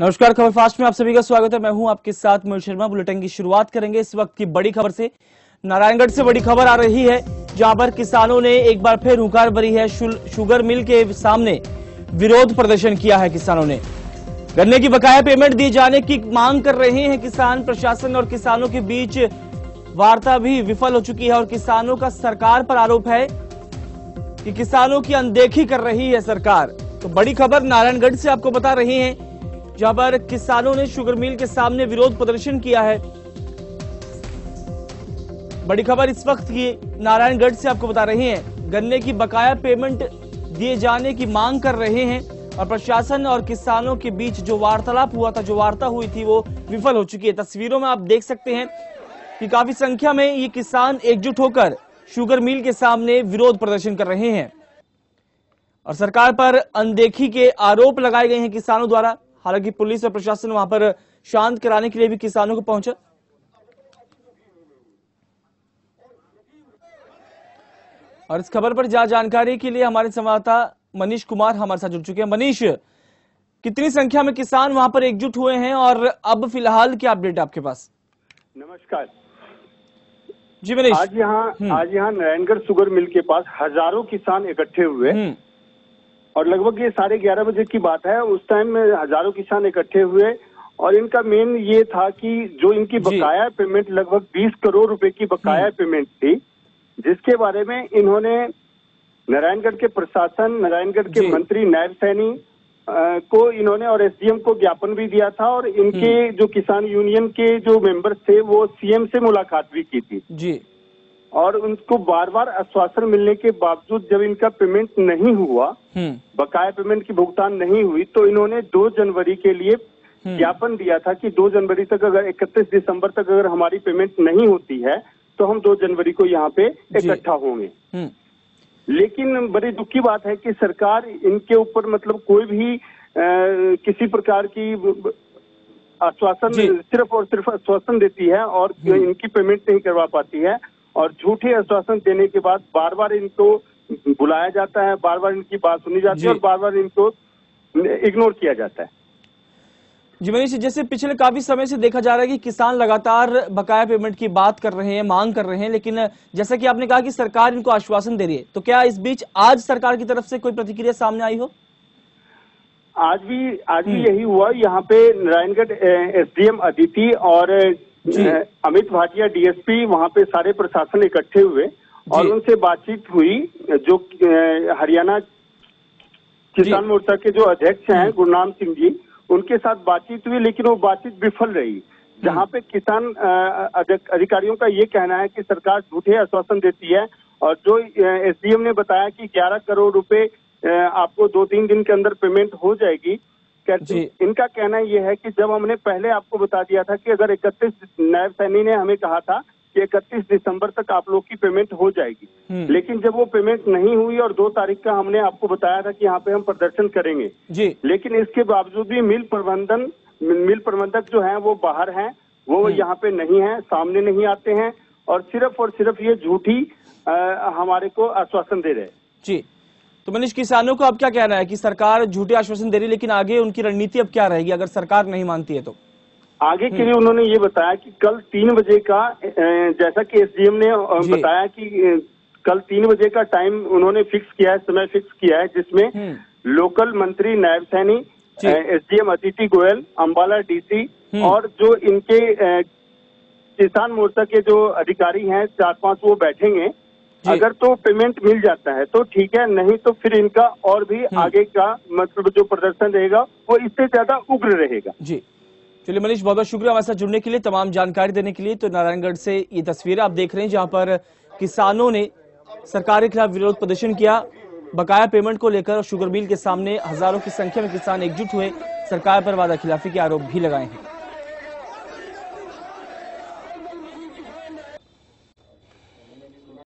नमस्कार, खबर फास्ट में आप सभी का स्वागत है। मैं हूं आपके साथ मयूर शर्मा। बुलेटिन की शुरुआत करेंगे इस वक्त की बड़ी खबर से। नारायणगढ़ से बड़ी खबर आ रही है, जहां पर किसानों ने एक बार फिर हुंकार भरी है। शुगर मिल के सामने विरोध प्रदर्शन किया है। किसानों ने गन्ने की बकाया पेमेंट दिए जाने की मांग कर रहे हैं। किसान प्रशासन और किसानों के बीच वार्ता भी विफल हो चुकी है और किसानों का सरकार पर आरोप है कि किसानों की अनदेखी कर रही है सरकार। तो बड़ी खबर नारायणगढ़ से आपको बता रहे हैं, जहां पर किसानों ने शुगर मिल के सामने विरोध प्रदर्शन किया है। बड़ी खबर इस वक्त की नारायणगढ़ से आपको बता रहे हैं। गन्ने की बकाया पेमेंट दिए जाने की मांग कर रहे हैं और प्रशासन और किसानों के बीच जो वार्तालाप हुआ था, जो वार्ता हुई थी, वो विफल हो चुकी है। तस्वीरों में आप देख सकते हैं कि काफी संख्या में ये किसान एकजुट होकर शुगर मिल के सामने विरोध प्रदर्शन कर रहे हैं और सरकार पर अनदेखी के आरोप लगाए गए हैं किसानों द्वारा। हालांकि पुलिस और प्रशासन वहां पर शांत कराने के लिए भी किसानों को पहुंचा। और इस खबर पर ज्यादा जानकारी के लिए हमारे संवाददाता मनीष कुमार हमारे साथ जुड़ चुके हैं। मनीष, कितनी संख्या में किसान वहां पर एकजुट हुए हैं और अब फिलहाल क्या अपडेट है आपके पास? नमस्कार जी मनीष। आज यहाँ नारायणगढ़ शुगर मिल के पास हजारों किसान इकट्ठे हुए और लगभग ये 11:30 बजे की बात है। उस टाइम में हजारों किसान इकट्ठे हुए और इनका मेन ये था कि जो इनकी बकाया पेमेंट लगभग 20 करोड़ रुपए की बकाया पेमेंट थी, जिसके बारे में इन्होंने नारायणगढ़ के प्रशासन, नारायणगढ़ के मंत्री नायब सैनी को इन्होंने और एसडीएम को ज्ञापन भी दिया था और इनके जो किसान यूनियन के जो मेंबर्स थे वो सीएम से मुलाकात भी की थी जी। और उनको बार बार आश्वासन मिलने के बावजूद जब इनका पेमेंट नहीं हुआ, बकाया पेमेंट की भुगतान नहीं हुई, तो इन्होंने 2 जनवरी के लिए ज्ञापन दिया था कि 2 जनवरी तक अगर 31 दिसंबर तक अगर हमारी पेमेंट नहीं होती है तो हम 2 जनवरी को यहाँ पे इकट्ठा होंगे। लेकिन बड़ी दुख की बात है कि सरकार इनके ऊपर मतलब कोई भी किसी प्रकार की आश्वासन, सिर्फ और सिर्फ आश्वासन देती है और इनकी पेमेंट नहीं करवा पाती है और झूठे आश्वासन देने के बाद बार बार इनको बुलाया जाता है, बार बार इनकी बात सुनी जाती है और बार बार इनको इग्नोर किया जाता है। जी मनीष, जैसे पिछले काफी समय से देखा जा रहा है कि किसान लगातार बकाया पेमेंट की बात कर रहे हैं, मांग कर रहे हैं, लेकिन जैसा कि आपने कहा कि सरकार इनको आश्वासन दे रही है, तो क्या इस बीच आज सरकार की तरफ से कोई प्रतिक्रिया सामने आई हो? आज भी यही हुआ। यहाँ पे नारायणगढ़ एसडीएम अदिति और अमित भाटिया डीएसपी, वहाँ पे सारे प्रशासन इकट्ठे हुए और उनसे बातचीत हुई। जो हरियाणा किसान मोर्चा के जो अध्यक्ष हैं गुरनाम सिंह जी, उनके साथ बातचीत हुई, लेकिन वो बातचीत विफल रही। जहाँ पे किसान अधिकारियों का ये कहना है कि सरकार झूठे आश्वासन देती है और जो एसडीएम ने बताया कि 11 करोड़ रुपए आपको 2-3 दिन के अंदर पेमेंट हो जाएगी। इनका कहना यह है कि जब हमने पहले आपको बता दिया था कि अगर 31, नायब सैनी ने हमें कहा था कि 31 दिसंबर तक आप लोग की पेमेंट हो जाएगी, लेकिन जब वो पेमेंट नहीं हुई और 2 तारीख का हमने आपको बताया था कि यहाँ पे हम प्रदर्शन करेंगे, लेकिन इसके बावजूद भी मिल प्रबंधक जो हैं वो बाहर हैं, वो यहाँ पे नहीं है, सामने नहीं आते हैं और सिर्फ ये झूठी हमारे को आश्वासन दे रहे हैं। जी, तो मनीष, किसानों को अब क्या कहना है कि सरकार झूठे आश्वासन दे रही, लेकिन आगे उनकी रणनीति अब क्या रहेगी अगर सरकार नहीं मानती है तो? आगे के लिए उन्होंने ये बताया कि कल 3 बजे का, जैसा कि एसडीएम ने बताया कि कल 3 बजे का टाइम उन्होंने फिक्स किया है, समय फिक्स किया है, जिसमें लोकल मंत्री नायब सैनी, एसडीएम अदिति गोयल, अंबाला डीसी और जो इनके किसान मोर्चा के जो अधिकारी हैं 4-5 वो बैठेंगे। अगर तो पेमेंट मिल जाता है तो ठीक है, नहीं तो फिर इनका और भी आगे का मतलब जो प्रदर्शन रहेगा वो इससे ज्यादा उग्र रहेगा। जी, चलिए मनीष, बहुत बहुत शुक्रिया हमारे साथ जुड़ने के लिए, तमाम जानकारी देने के लिए। तो नारायणगढ़ से ये तस्वीरें आप देख रहे हैं, जहां पर किसानों ने सरकार के खिलाफ विरोध प्रदर्शन किया। बकाया पेमेंट को लेकर शुगर मिल के सामने हजारों की संख्या में किसान एकजुट हुए, सरकार पर वादा खिलाफी के आरोप भी लगाए हैं।